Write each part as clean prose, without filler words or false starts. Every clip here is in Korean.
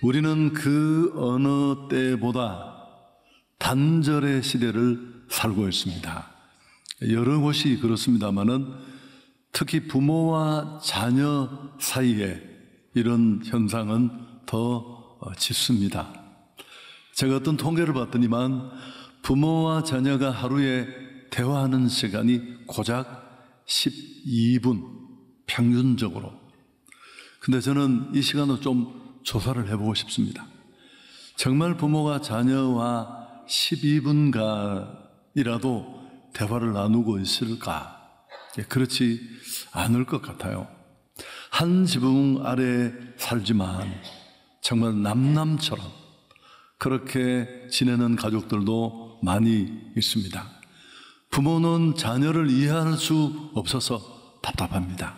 우리는 그 어느 때보다 단절의 시대를 살고 있습니다. 여러 곳이 그렇습니다마는 특히 부모와 자녀 사이에 이런 현상은 더 짙습니다. 제가 어떤 통계를 봤더니만 부모와 자녀가 하루에 대화하는 시간이 고작 12분 평균적으로. 근데 저는 이 시간을 좀 조사를 해보고 싶습니다. 정말 부모가 자녀와 12분간이라도 대화를 나누고 있을까? 그렇지 않을 것 같아요. 한 지붕 아래 살지만 정말 남남처럼 그렇게 지내는 가족들도 많이 있습니다. 부모는 자녀를 이해할 수 없어서 답답합니다.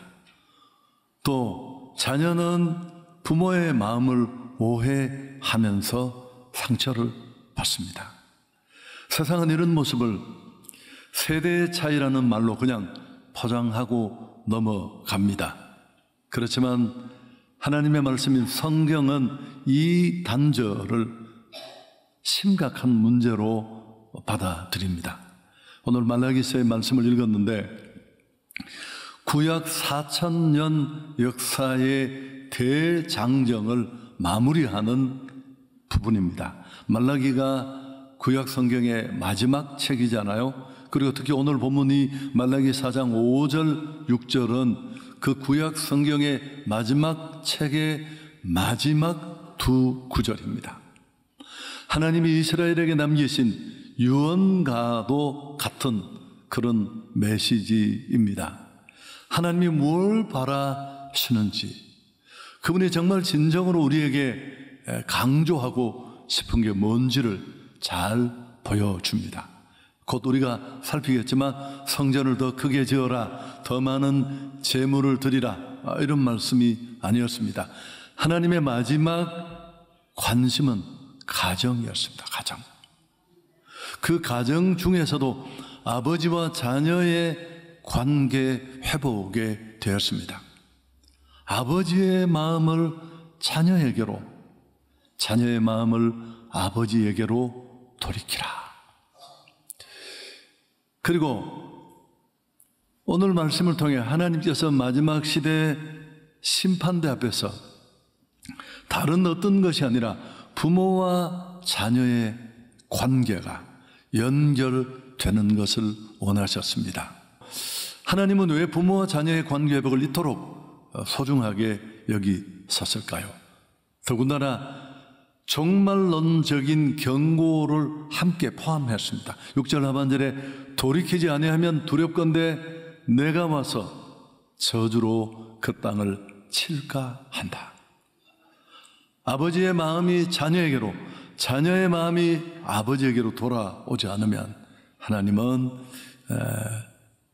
또 자녀는 부모의 마음을 오해하면서 상처를 받습니다. 세상은 이런 모습을 세대의 차이라는 말로 그냥 포장하고 넘어갑니다. 그렇지만 하나님의 말씀인 성경은 이 단절을 심각한 문제로 받아들입니다. 오늘 말라기서의 말씀을 읽었는데 구약 4000년 역사의 대장정을 마무리하는 부분입니다. 말라기가 구약 성경의 마지막 책이잖아요. 그리고 특히 오늘 본문이 말라기 4장 5절 6절은 그 구약 성경의 마지막 책의 마지막 두 구절입니다. 하나님이 이스라엘에게 남기신 유언과도 같은 그런 메시지입니다. 하나님이 뭘 바라시는지, 그분이 정말 진정으로 우리에게 강조하고 싶은 게 뭔지를 잘 보여줍니다. 곧 우리가 살피겠지만 성전을 더 크게 지어라, 더 많은 제물을 드리라, 이런 말씀이 아니었습니다. 하나님의 마지막 관심은 가정이었습니다. 가정. 그 가정 중에서도 아버지와 자녀의 관계 회복에 되었습니다. 아버지의 마음을 자녀에게로, 자녀의 마음을 아버지에게로 돌이키라. 그리고 오늘 말씀을 통해 하나님께서 마지막 시대 심판대 앞에서 다른 어떤 것이 아니라 부모와 자녀의 관계가 연결되는 것을 원하셨습니다. 하나님은 왜 부모와 자녀의 관계 회복을 이토록 소중하게 여기셨을까요? 더군다나 종말론적인 경고를 함께 포함했습니다. 6절 하반절에 돌이키지 아니하면 두렵건대 내가 와서 저주로 그 땅을 칠까 한다. 아버지의 마음이 자녀에게로, 자녀의 마음이 아버지에게로 돌아오지 않으면 하나님은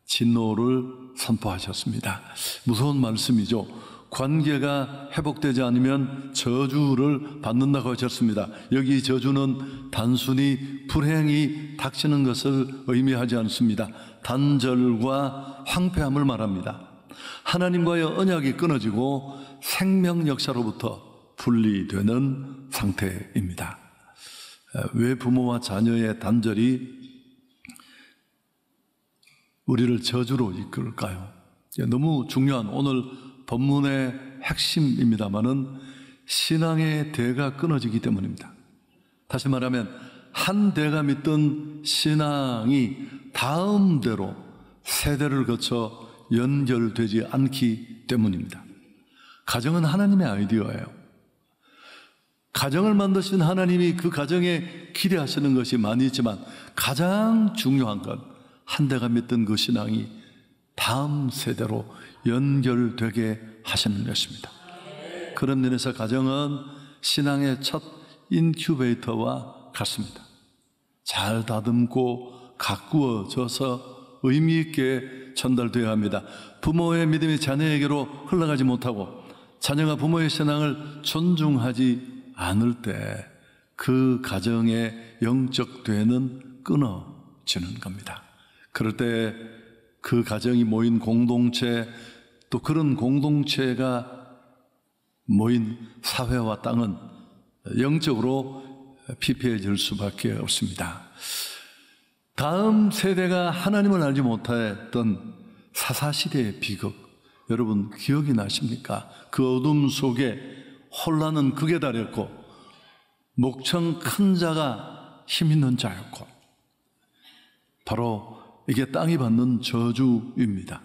진노를 선포하셨습니다. 무서운 말씀이죠. 관계가 회복되지 않으면 저주를 받는다고 하셨습니다. 여기 저주는 단순히 불행이 닥치는 것을 의미하지 않습니다. 단절과 황폐함을 말합니다. 하나님과의 언약이 끊어지고 생명 역사로부터 분리되는 상태입니다. 왜 부모와 자녀의 단절이 우리를 저주로 이끌까요? 너무 중요한 오늘 본문의 핵심입니다마는 신앙의 대가 끊어지기 때문입니다. 다시 말하면 한 대가 믿던 신앙이 다음 대로 세대를 거쳐 연결되지 않기 때문입니다. 가정은 하나님의 아이디어예요. 가정을 만드신 하나님이 그 가정에 기대하시는 것이 많이 있지만 가장 중요한 건 한 대가 믿던 그 신앙이 다음 세대로 연결되게 하시는 것입니다. 그런 면에서 가정은 신앙의 첫 인큐베이터와 같습니다. 잘 다듬고 가꾸어져서 의미 있게 전달되어야 합니다. 부모의 믿음이 자녀에게로 흘러가지 못하고 자녀가 부모의 신앙을 존중하지 않을 때 그 가정의 영적 대는 끊어지는 겁니다. 그럴 때 그 가정이 모인 공동체, 또 그런 공동체가 모인 사회와 땅은 영적으로 피폐해질 수밖에 없습니다. 다음 세대가 하나님을 알지 못했던 사사시대의 비극, 여러분 기억이 나십니까? 그 어둠 속에 혼란은 극에 달했고 목청 큰 자가 힘 있는 자였고, 바로 이게 땅이 받는 저주입니다.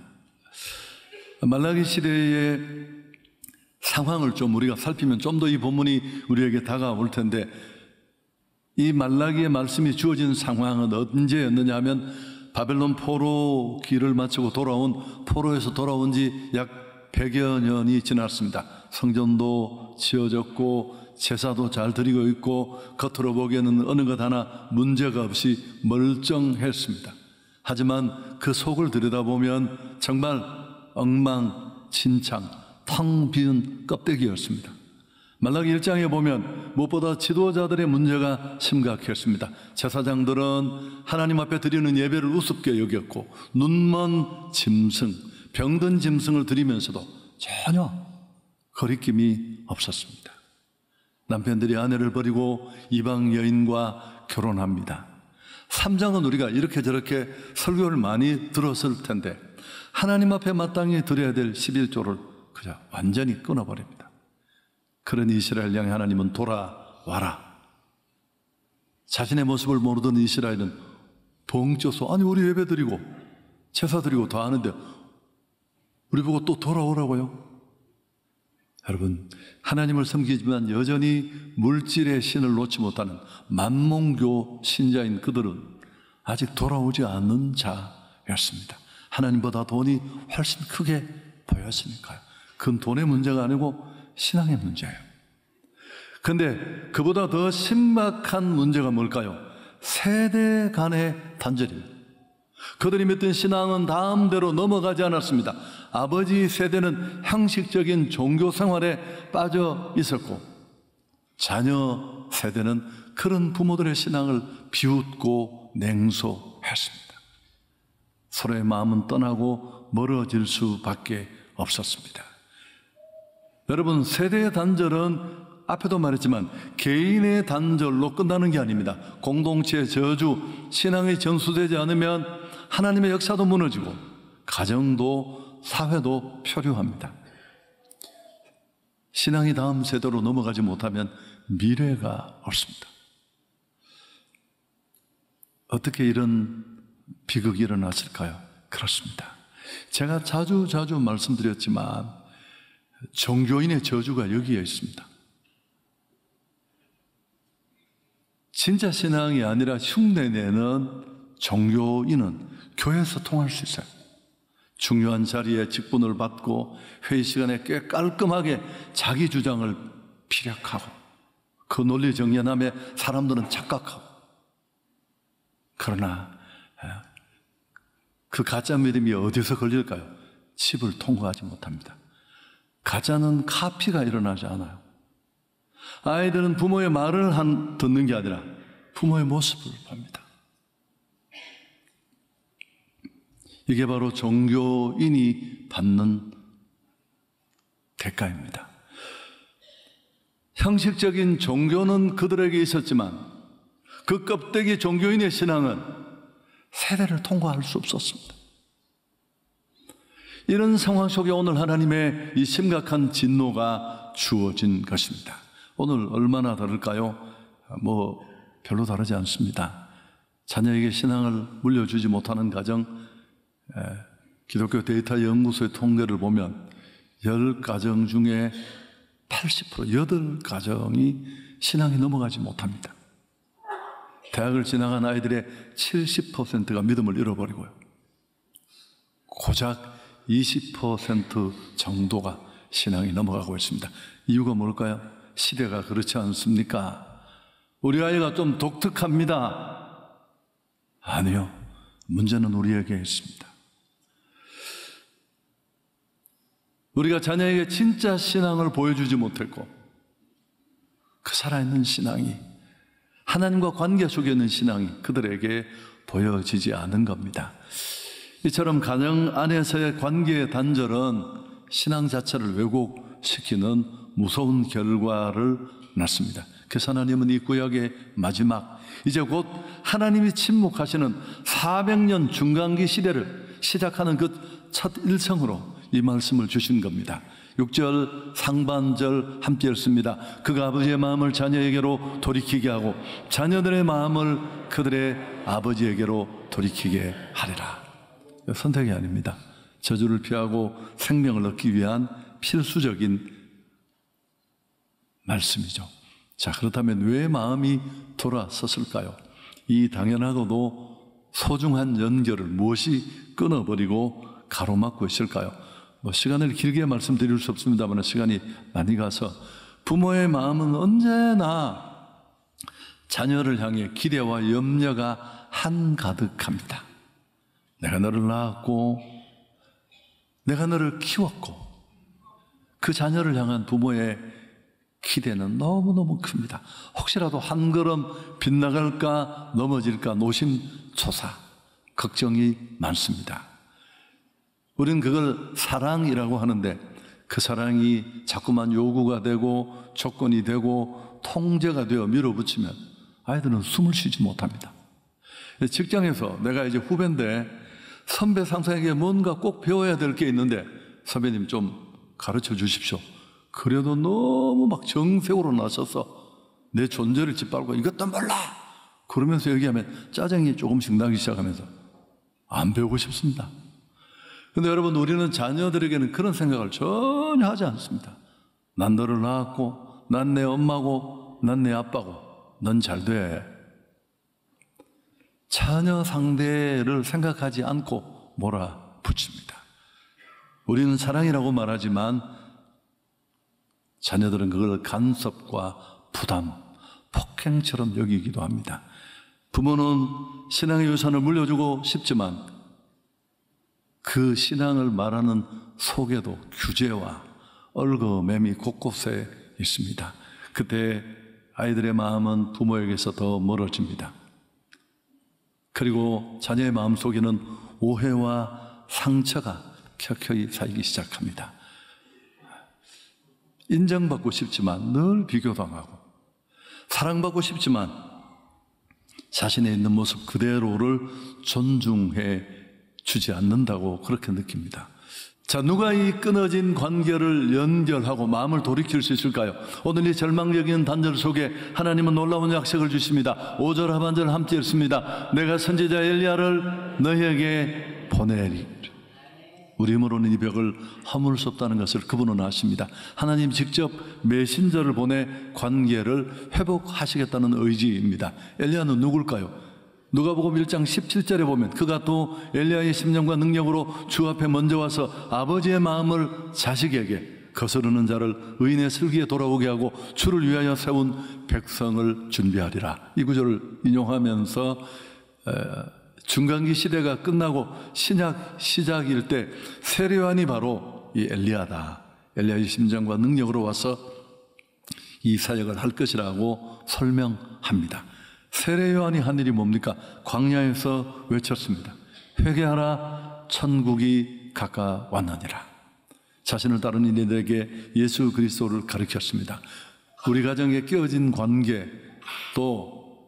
말라기 시대의 상황을 좀 우리가 살피면 좀 더 이 본문이 우리에게 다가올 텐데, 이 말라기의 말씀이 주어진 상황은 언제였느냐 하면 바벨론 포로 길을 마치고 포로에서 돌아온 지 약 100여 년이 지났습니다. 성전도 지어졌고 제사도 잘 드리고 있고 겉으로 보기에는 어느 것 하나 문제가 없이 멀쩡했습니다. 하지만 그 속을 들여다보면 정말 엉망진창, 텅 비은 껍데기였습니다. 말라기 1장에 보면 무엇보다 지도자들의 문제가 심각했습니다. 제사장들은 하나님 앞에 드리는 예배를 우습게 여겼고 눈먼 짐승, 병든 짐승을 드리면서도 전혀 거리낌이 없었습니다. 남편들이 아내를 버리고 이방 여인과 결혼합니다. 3장은 우리가 이렇게 저렇게 설교를 많이 들었을 텐데 하나님 앞에 마땅히 드려야 될 11조를 그저 완전히 끊어버립니다. 그런 이스라엘 향해 하나님은 돌아와라. 자신의 모습을 모르던 이스라엘은 벙쪄서 아니 우리 예배 드리고 제사 드리고 다 하는데 우리 보고 또 돌아오라고요? 여러분, 하나님을 섬기지만 여전히 물질의 신을 놓지 못하는 만몽교 신자인 그들은 아직 돌아오지 않는 자였습니다. 하나님보다 돈이 훨씬 크게 보였으니까요. 그건 돈의 문제가 아니고 신앙의 문제예요. 그런데 그보다 더 심각한 문제가 뭘까요? 세대 간의 단절입니다. 그들이 믿던 신앙은 다음대로 넘어가지 않았습니다. 아버지 세대는 형식적인 종교 생활에 빠져 있었고 자녀 세대는 그런 부모들의 신앙을 비웃고 냉소했습니다. 서로의 마음은 떠나고 멀어질 수밖에 없었습니다. 여러분, 세대의 단절은 앞에도 말했지만 개인의 단절로 끝나는 게 아닙니다. 공동체의 저주, 신앙이 전수되지 않으면 하나님의 역사도 무너지고 가정도 사회도 표류합니다. 신앙이 다음 세대로 넘어가지 못하면 미래가 없습니다. 어떻게 이런 비극이 일어났을까요? 그렇습니다. 제가 자주 말씀드렸지만 종교인의 저주가 여기에 있습니다. 진짜 신앙이 아니라 흉내내는 종교인은 교회에서 통할 수 있어요. 중요한 자리에 직분을 받고 회의 시간에 꽤 깔끔하게 자기 주장을 피력하고 그 논리 정연함에 사람들은 착각하고, 그러나 그 가짜 믿음이 어디서 걸릴까요? 칩을 통과하지 못합니다. 가짜는 카피가 일어나지 않아요. 아이들은 부모의 말을 듣는 게 아니라 부모의 모습을 봅니다. 이게 바로 종교인이 받는 대가입니다. 형식적인 종교는 그들에게 있었지만 그 껍데기 종교인의 신앙은 세대를 통과할 수 없었습니다. 이런 상황 속에 오늘 하나님의 이 심각한 진노가 주어진 것입니다. 오늘 얼마나 다를까요? 별로 다르지 않습니다. 자녀에게 신앙을 물려주지 못하는 가정, 기독교 데이터 연구소의 통계를 보면 10가정 중에 80%, 8가정이 신앙이 넘어가지 못합니다. 대학을 지나간 아이들의 70%가 믿음을 잃어버리고요. 고작 20% 정도가 신앙이 넘어가고 있습니다. 이유가 뭘까요? 시대가 그렇지 않습니까? 우리 아이가 좀 독특합니다. 아니요. 문제는 우리에게 있습니다. 우리가 자녀에게 진짜 신앙을 보여주지 못했고 그 살아있는 신앙이, 하나님과 관계 속에 있는 신앙이 그들에게 보여지지 않은 겁니다. 이처럼 가정 안에서의 관계의 단절은 신앙 자체를 왜곡시키는 무서운 결과를 낳습니다. 그래서 하나님은 이 구약의 마지막, 이제 곧 하나님이 침묵하시는 400년 중간기 시대를 시작하는 그 첫 일성으로 이 말씀을 주신 겁니다. 6절 상반절 함께 읽습니다. 그가 아버지의 마음을 자녀에게로 돌이키게 하고 자녀들의 마음을 그들의 아버지에게로 돌이키게 하리라. 선택이 아닙니다. 저주를 피하고 생명을 얻기 위한 필수적인 말씀이죠. 자, 그렇다면 왜 마음이 돌아섰을까요? 이 당연하고도 소중한 연결을 무엇이 끊어버리고 가로막고 있을까요? 시간을 길게 말씀드릴 수 없습니다만 시간이 많이 가서, 부모의 마음은 언제나 자녀를 향해 기대와 염려가 한가득합니다. 내가 너를 낳았고 내가 너를 키웠고, 그 자녀를 향한 부모의 기대는 너무너무 큽니다. 혹시라도 한 걸음 빗나갈까 넘어질까 노심초사, 걱정이 많습니다. 우리는 그걸 사랑이라고 하는데, 그 사랑이 자꾸만 요구가 되고 조건이 되고 통제가 되어 밀어붙이면 아이들은 숨을 쉬지 못합니다. 직장에서 내가 이제 후배인데 선배 상사에게 뭔가 꼭 배워야 될 게 있는데, 선배님 좀 가르쳐 주십시오. 그래도 너무 막 정색으로 나서서 내 존재를 짓밟고 이것도 몰라 그러면서 얘기하면 짜증이 조금씩 나기 시작하면서 안 배우고 싶습니다. 근데 여러분, 우리는 자녀들에게는 그런 생각을 전혀 하지 않습니다. 난 너를 낳았고, 난 내 엄마고, 난 내 아빠고, 넌 잘 돼. 자녀 상대를 생각하지 않고 몰아붙입니다. 우리는 사랑이라고 말하지만 자녀들은 그걸 간섭과 부담, 폭행처럼 여기기도 합니다. 부모는 신앙의 유산을 물려주고 싶지만 그 신앙을 말하는 속에도 규제와 얽어맴이 곳곳에 있습니다. 그때 아이들의 마음은 부모에게서 더 멀어집니다. 그리고 자녀의 마음 속에는 오해와 상처가 켜켜이 쌓이기 시작합니다. 인정받고 싶지만 늘 비교당하고, 사랑받고 싶지만 자신의 있는 모습 그대로를 존중해 주지 않는다고 그렇게 느낍니다. 자, 누가 이 끊어진 관계를 연결하고 마음을 돌이킬 수 있을까요? 오늘 이 절망적인 단절 속에 하나님은 놀라운 약속을 주십니다. 5절 하반절 함께 읽습니다. 내가 선지자 엘리야를 너희에게 보내리. 우리 힘으로는 이 벽을 허물 수 없다는 것을 그분은 아십니다. 하나님 직접 메신저를 보내 관계를 회복하시겠다는 의지입니다. 엘리야는 누굴까요? 누가복음 1장 17절에 보면 그가 또 엘리야의 심령과 능력으로 주 앞에 먼저 와서 아버지의 마음을 자식에게, 거스르는 자를 의인의 슬기에 돌아오게 하고 주를 위하여 세운 백성을 준비하리라. 이 구절을 인용하면서 중간기 시대가 끝나고 신약 시작일 때 세례요한이 바로 이 엘리야다. 엘리야의 심정과 능력으로 와서 이 사역을 할 것이라고 설명합니다. 세례요한이 한 일이 뭡니까? 광야에서 외쳤습니다. 회개하라, 천국이 가까웠느니라. 자신을 따르는 이들에게 예수 그리스도를 가르쳤습니다. 우리 가정에 깨어진 관계, 또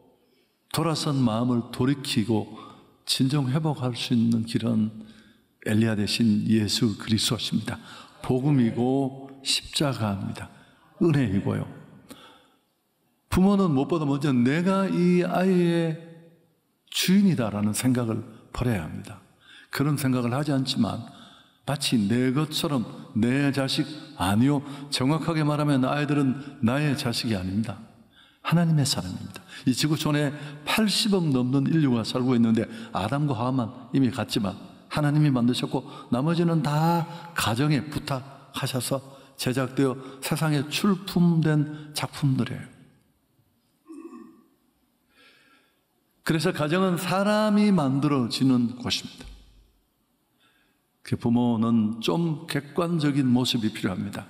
돌아선 마음을 돌이키고 진정 회복할 수 있는 길은 엘리야 대신 예수 그리스도십니다. 복음이고 십자가입니다. 은혜이고요. 부모는 무엇보다 먼저 내가 이 아이의 주인이다라는 생각을 버려야 합니다. 그런 생각을 하지 않지만 마치 내 것처럼 내 자식 아니요, 정확하게 말하면 아이들은 나의 자식이 아닙니다. 하나님의 사람입니다. 이 지구촌에 80억 넘는 인류가 살고 있는데 아담과 하와만 이미 갔지만 하나님이 만드셨고 나머지는 다 가정에 부탁하셔서 제작되어 세상에 출품된 작품들이에요. 그래서 가정은 사람이 만들어지는 곳입니다. 그 부모는 좀 객관적인 모습이 필요합니다.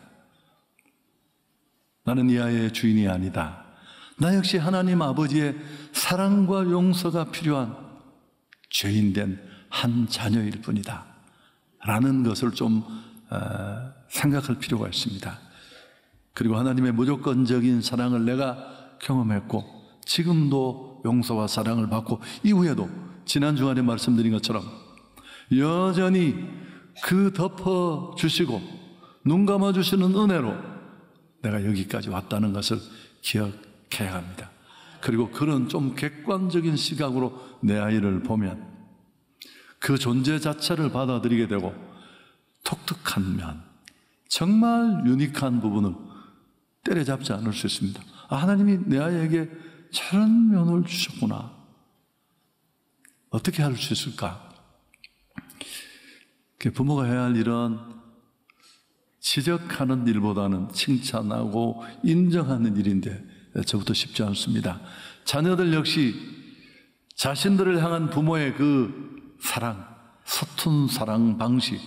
나는 이 아이의 주인이 아니다. 나 역시 하나님 아버지의 사랑과 용서가 필요한 죄인된 한 자녀일 뿐이다 라는 것을 좀 생각할 필요가 있습니다. 그리고 하나님의 무조건적인 사랑을 내가 경험했고 지금도 용서와 사랑을 받고 이후에도 지난 주간에 말씀드린 것처럼 여전히 그 덮어주시고 눈 감아주시는 은혜로 내가 여기까지 왔다는 것을 기억해야 합니다. 그리고 그런 좀 객관적인 시각으로 내 아이를 보면 그 존재 자체를 받아들이게 되고 독특한 면, 정말 유니크한 부분을 때려잡지 않을 수 있습니다. 하나님이 내 아이에게 저런 면을 주셨구나. 어떻게 할 수 있을까? 부모가 해야 할 일은 지적하는 일보다는 칭찬하고 인정하는 일인데 저부터 쉽지 않습니다. 자녀들 역시 자신들을 향한 부모의 그 사랑, 서툰 사랑 방식,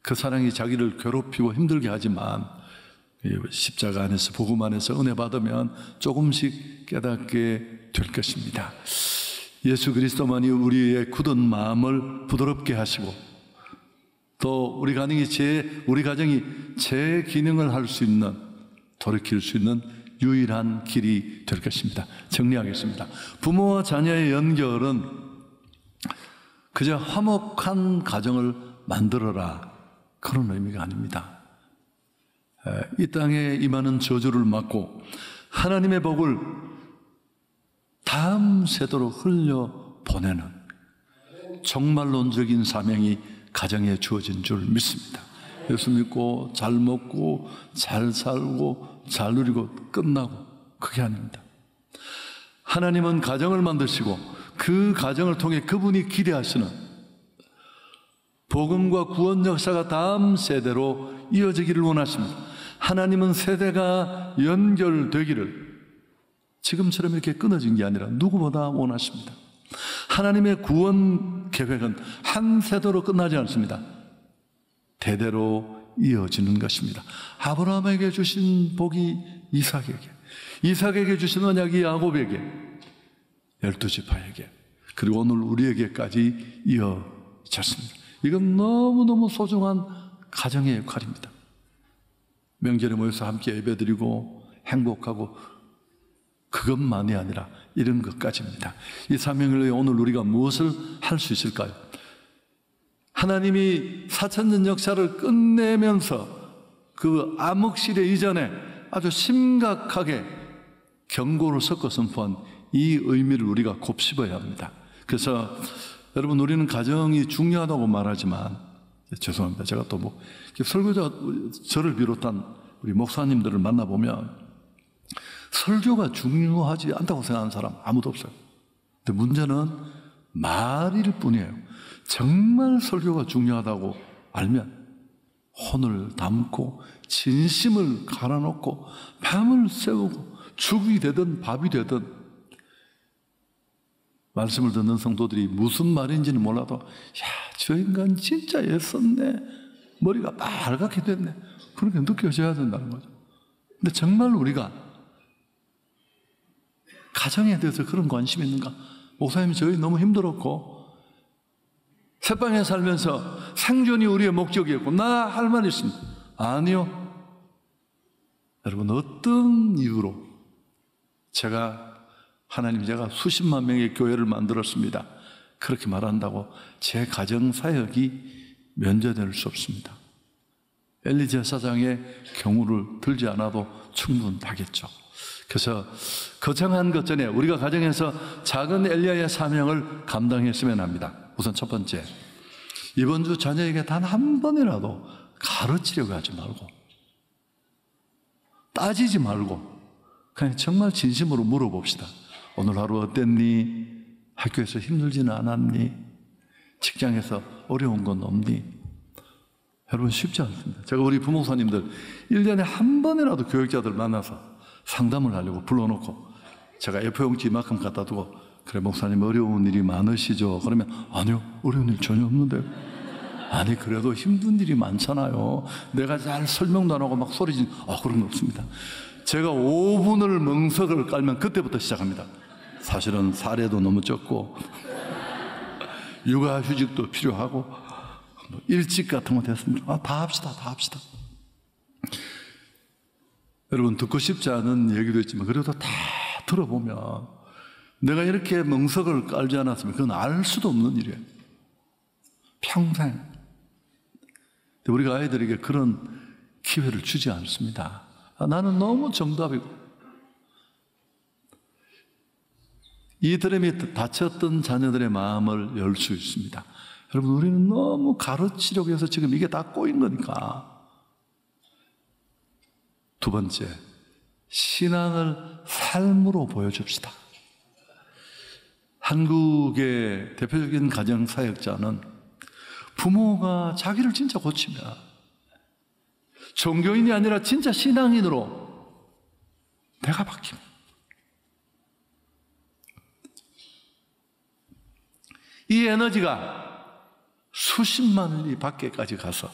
그 사랑이 자기를 괴롭히고 힘들게 하지만 십자가 안에서 복음 안에서 은혜 받으면 조금씩 깨닫게 될 것입니다. 예수 그리스도만이 우리의 굳은 마음을 부드럽게 하시고 또 우리 가정이 제 기능을 할 수 있는, 돌이킬 수 있는 유일한 길이 될 것입니다. 정리하겠습니다. 부모와 자녀의 연결은 그저 화목한 가정을 만들어라, 그런 의미가 아닙니다. 이 땅에 임하는 저주를 막고 하나님의 복을 다음 세대로 흘려보내는 종말론적인 사명이 가정에 주어진 줄 믿습니다. 예수 믿고 잘 먹고 잘 살고 잘 누리고 끝나고, 그게 아닙니다. 하나님은 가정을 만드시고 그 가정을 통해 그분이 기대하시는 복음과 구원 역사가 다음 세대로 이어지기를 원하십니다. 하나님은 세대가 연결되기를 지금처럼 이렇게 끊어진 게 아니라 누구보다 원하십니다. 하나님의 구원 계획은 한 세대로 끝나지 않습니다. 대대로 이어지는 것입니다. 아브라함에게 주신 복이 이삭에게 주신 언약이 야곱에게, 12지파에게, 그리고 오늘 우리에게까지 이어졌습니다. 이건 너무너무 소중한 가정의 역할입니다. 명절에 모여서 함께 예배드리고 행복하고 그것만이 아니라 이런 것까지입니다. 이 사명을 위해 오늘 우리가 무엇을 할 수 있을까요? 하나님이 4000년 역사를 끝내면서 그 암흑시대 이전에 아주 심각하게 경고를 섞어 선포한 이 의미를 우리가 곱씹어야 합니다. 그래서 여러분, 우리는 가정이 중요하다고 말하지만, 죄송합니다. 제가 또 설교자, 저를 비롯한 우리 목사님들을 만나보면 설교가 중요하지 않다고 생각하는 사람 아무도 없어요. 근데 문제는 말일 뿐이에요. 정말 설교가 중요하다고 알면 혼을 담고 진심을 갈아놓고 밤을 새우고 죽이 되든 밥이 되든, 말씀을 듣는 성도들이 무슨 말인지는 몰라도 야, 저 인간 진짜 애썼네, 머리가 빨갛게 됐네, 그렇게 느껴져야 된다는 거죠. 근데 정말 우리가 가정에 대해서 그런 관심이 있는가? 목사님이 저희 너무 힘들었고 새방에 살면서 생존이 우리의 목적이었고 나 할 말이 있습니다. 아니요. 여러분, 어떤 이유로 제가 수십만 명의 교회를 만들었습니다, 그렇게 말한다고 제 가정 사역이 면제될 수 없습니다. 엘리 제사장의 경우를 들지 않아도 충분하겠죠. 그래서 거창한 것 전에 우리가 가정에서 작은 엘리야의 사명을 감당했으면 합니다. 우선 첫 번째, 이번 주 자녀에게 단 한 번이라도 가르치려고 하지 말고, 따지지 말고 그냥 정말 진심으로 물어봅시다. 오늘 하루 어땠니? 학교에서 힘들지는 않았니? 직장에서 어려운 건 없니? 여러분, 쉽지 않습니다. 제가 우리 부목사님들 1년에 한 번이라도 교육자들 만나서 상담을 하려고 불러놓고 제가 A4용지 이만큼 갖다 두고, 그래 목사님 어려운 일이 많으시죠? 그러면 아니요, 어려운 일 전혀 없는데요. 아니 그래도 힘든 일이 많잖아요. 내가 잘 설명도 안 하고 막 소리지는, 그런 거 없습니다. 제가 5분을 멍석을 깔면 그때부터 시작합니다. 사실은 사례도 너무 적고 육아휴직도 필요하고 일찍 같은 거 됐습니다. 다 합시다. 여러분, 듣고 싶지 않은 얘기도 있지만 그래도 다 들어보면 내가 이렇게 멍석을 깔지 않았으면 그건 알 수도 없는 일이에요. 평생. 우리가 아이들에게 그런 기회를 주지 않습니다. 나는 너무 정답이고. 이 드럼이 다쳤던 자녀들의 마음을 열 수 있습니다. 여러분, 우리는 너무 가르치려고 해서 지금 이게 다 꼬인 거니까. 두 번째, 신앙을 삶으로 보여줍시다. 한국의 대표적인 가정사역자는 부모가 자기를 진짜 고치면 종교인이 아니라 진짜 신앙인으로 내가 바뀝니다. 이 에너지가 수십만리 밖에까지 가서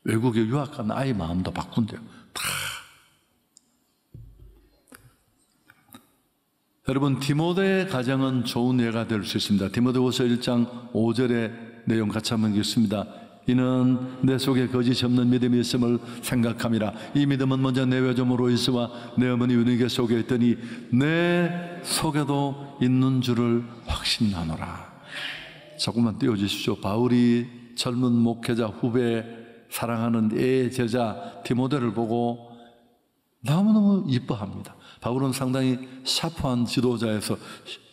외국에 유학 간 아이 마음도 바꾼대요. 다. 여러분, 디모데의 가정은 좋은 예가 될 수 있습니다. 디모데후서 1장 5절의 내용 같이 한번 읽겠습니다. 이는 내 속에 거짓이 없는 믿음이 있음을 생각함이라. 이 믿음은 먼저 내 외조모로 있으와 내 어머니 유니게 속에 있더니 내 속에도 있는 줄을 확신하노라. 조금만 띄워주십시오. 바울이 젊은 목회자 후배 사랑하는 애 제자 디모데를 보고 너무너무 이뻐합니다. 바울은 상당히 샤프한 지도자에서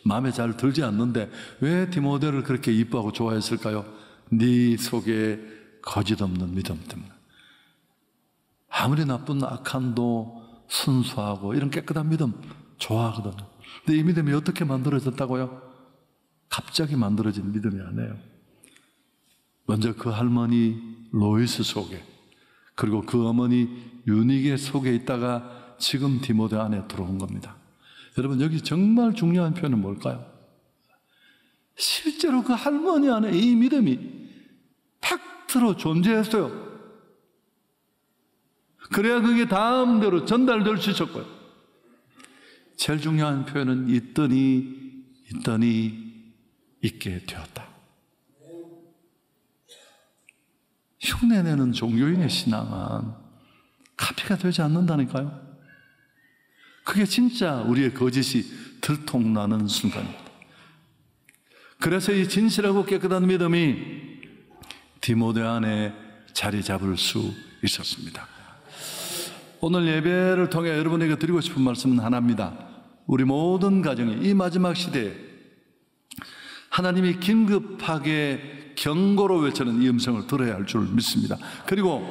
마음에 잘 들지 않는데 왜 디모데를 그렇게 이뻐하고 좋아했을까요? 네 속에 거짓 없는 믿음 때문에. 아무리 나쁜 악한도 순수하고 이런 깨끗한 믿음 좋아하거든요. 근데 이 믿음이 어떻게 만들어졌다고요? 갑자기 만들어진 믿음이 아니에요. 먼저 그 할머니 로이스 속에, 그리고 그 어머니 유니게 속에 있다가 지금 디모데 안에 들어온 겁니다. 여러분, 여기 정말 중요한 표현은 뭘까요? 실제로 그 할머니 안에 이 믿음이 팩트로 존재했어요. 그래야 그게 다음대로 전달될 수 있었고요. 제일 중요한 표현은 있더니 있게 되었다. 흉내내는 종교인의 신앙은 카피가 되지 않는다니까요. 그게 진짜 우리의 거짓이 들통나는 순간입니다. 그래서 이 진실하고 깨끗한 믿음이 디모데 안에 자리 잡을 수 있었습니다. 오늘 예배를 통해 여러분에게 드리고 싶은 말씀은 하나입니다. 우리 모든 가정이 이 마지막 시대에 하나님이 긴급하게 경고로 외치는 이 음성을 들어야 할 줄 믿습니다. 그리고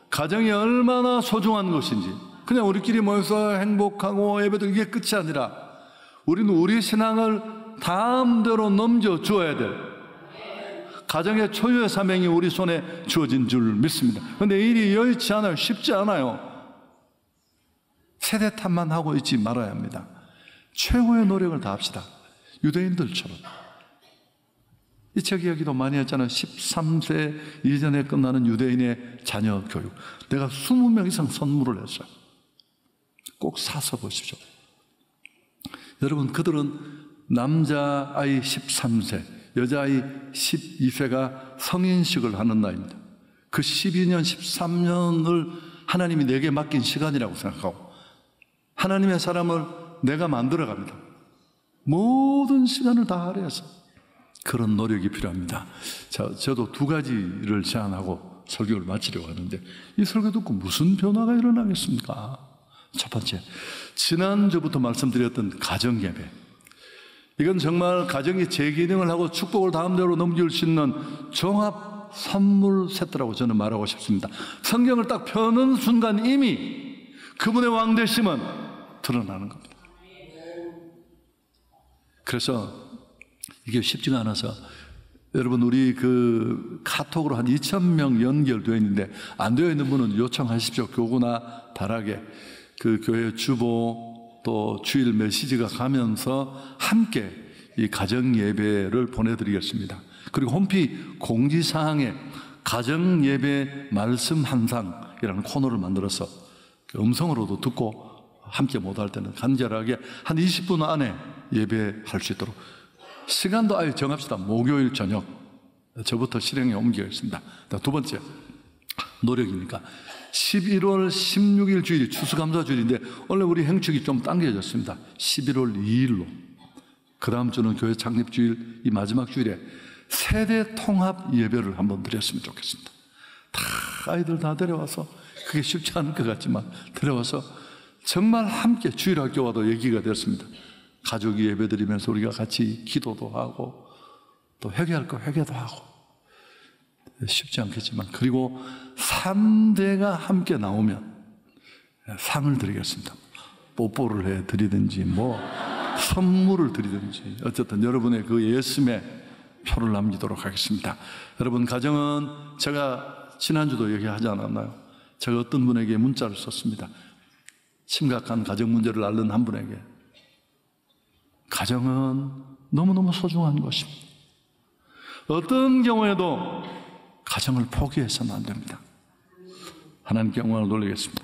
가정이 얼마나 소중한 것인지, 그냥 우리끼리 모여서 행복하고 예배도 이게 끝이 아니라 우리는 우리 신앙을 다음대로 넘겨주어야 될 가정의 초유의 사명이 우리 손에 주어진 줄 믿습니다. 그런데 일이 여의치 않아요. 쉽지 않아요. 세대 탓만 하고 있지 말아야 합니다. 최고의 노력을 다합시다. 유대인들처럼. 이 책 이야기도 많이 했잖아요. 13세 이전에 끝나는 유대인의 자녀 교육. 내가 20명 이상 선물을 했어요. 꼭 사서 보십시오. 여러분, 그들은 남자아이 13세, 여자아이 12세가 성인식을 하는 나이입니다. 그 12년, 13년을 하나님이 내게 맡긴 시간이라고 생각하고 하나님의 사람을 내가 만들어갑니다. 모든 시간을 다 할애해서 그런 노력이 필요합니다. 저도 두 가지를 제안하고 설교를 마치려고 하는데 이 설교 듣고 무슨 변화가 일어나겠습니까? 첫 번째, 지난주부터 말씀드렸던 가정예배. 이건 정말 가정이 재기능을 하고 축복을 다음대로 넘길 수 있는 종합 선물 세트라고 저는 말하고 싶습니다. 성경을 딱 펴는 순간 이미 그분의 왕되심은 드러나는 겁니다. 그래서 이게 쉽지가 않아서 여러분, 우리 그 카톡으로 한 2,000명 연결되어 있는데 안 되어 있는 분은 요청하십시오. 교구나 다락에 그 교회 주보 또 주일 메시지가 가면서 함께 이 가정 예배를 보내드리겠습니다. 그리고 홈피 공지사항에 가정 예배 말씀 한상이라는 코너를 만들어서 음성으로도 듣고 함께 못할 때는 간절하게 한 20분 안에 예배할 수 있도록 시간도 아예 정합시다. 목요일 저녁. 저부터 실행에 옮기겠습니다. 두 번째, 노력이니까 11월 16일 주일이 추수감사 주일인데 원래 우리 행축이 좀 당겨졌습니다. 11월 2일로. 그 다음 주는 교회 창립 주일, 이 마지막 주일에 세대 통합 예배를 한번 드렸으면 좋겠습니다. 아이들 다 데려와서, 그게 쉽지 않을 것 같지만 데려와서 정말 함께, 주일학교와도 얘기가 됐습니다. 가족 예배 드리면서 우리가 같이 기도도 하고 또 회개할 거 회개도 하고, 쉽지 않겠지만, 그리고 3대가 함께 나오면 상을 드리겠습니다. 뽀뽀를 해드리든지 선물을 드리든지, 어쨌든 여러분의 그 예심에 표를 남기도록 하겠습니다. 여러분, 가정은, 제가 지난주도 얘기하지 않았나요? 제가 어떤 분에게 문자를 썼습니다. 심각한 가정 문제를 앓는 한 분에게, 가정은 너무너무 소중한 것입니다. 어떤 경우에도 가정을 포기해서는 안 됩니다. 하나님께 영광을 돌리겠습니다.